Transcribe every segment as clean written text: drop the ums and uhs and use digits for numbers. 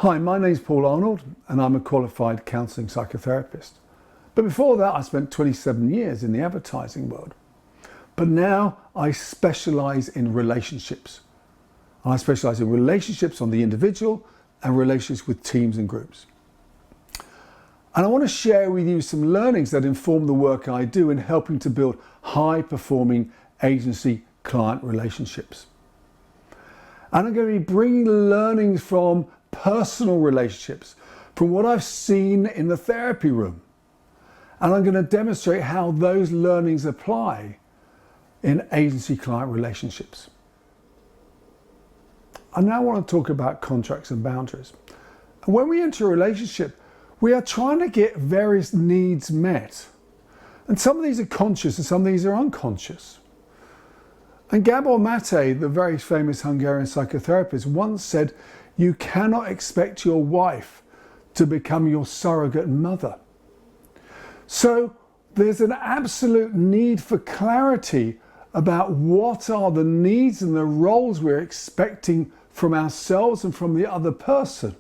Hi, my name's Paul Arnold and I'm a qualified counselling psychotherapist. But before that I spent 27 years in the advertising world. But now I specialise in relationships. I specialise in relationships on the individual and relationships with teams and groups. And I want to share with you some learnings that inform the work I do in helping to build high-performing agency-client relationships. And I'm going to be bringing learnings from personal relationships, from what I've seen in the therapy room. And I'm going to demonstrate how those learnings apply in agency-client relationships. I now want to talk about contracts and boundaries. And when we enter a relationship, we are trying to get various needs met. And some of these are conscious and some of these are unconscious. And Gabor Mate, the very famous Hungarian psychotherapist, once said, "You cannot expect your wife to become your surrogate mother." So there's an absolute need for clarity about what are the needs and the roles we're expecting from ourselves and from the other person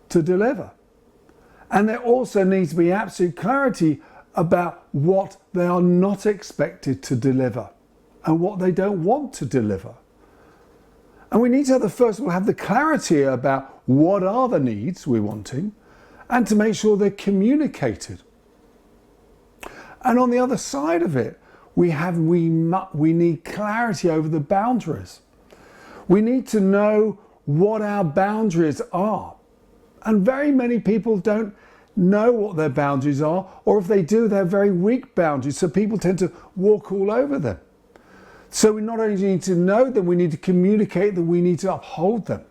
to deliver. And there also needs to be absolute clarity about what they are not expected to deliver and what they don't want to deliver. And we need to first of all have the clarity about what are the needs we're wanting and to make sure they're communicated. And on the other side of it, we need clarity over the boundaries. We need to know what our boundaries are. And very many people don't know what their boundaries are, or if they do, they're very weak boundaries, so people tend to walk all over them. So we not only need to know them, we need to communicate them, we need to uphold them.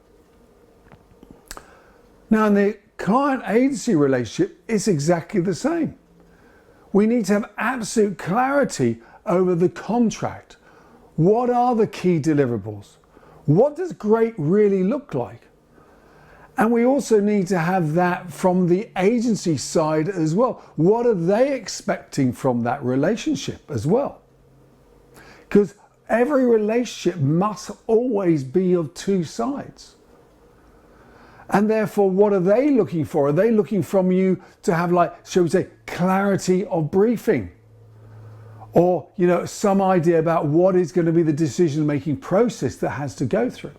Now in the client-agency relationship, it's exactly the same. We need to have absolute clarity over the contract. What are the key deliverables? What does great really look like? And we also need to have that from the agency side as well. What are they expecting from that relationship as well? Because every relationship must always be of two sides. And therefore, what are they looking for? Are they looking from you to have, like, shall we say, clarity of briefing? Or, some idea about what is going to be the decision-making process that has to go through.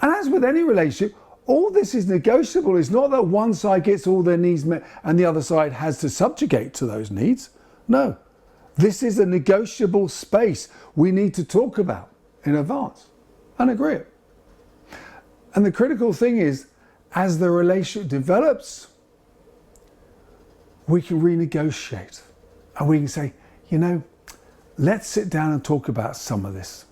And as with any relationship, all this is negotiable. It's not that one side gets all their needs met and the other side has to subjugate to those needs. No. This is a negotiable space we need to talk about in advance and agree it. And the critical thing is, as the relationship develops, we can renegotiate and we can say, let's sit down and talk about some of this.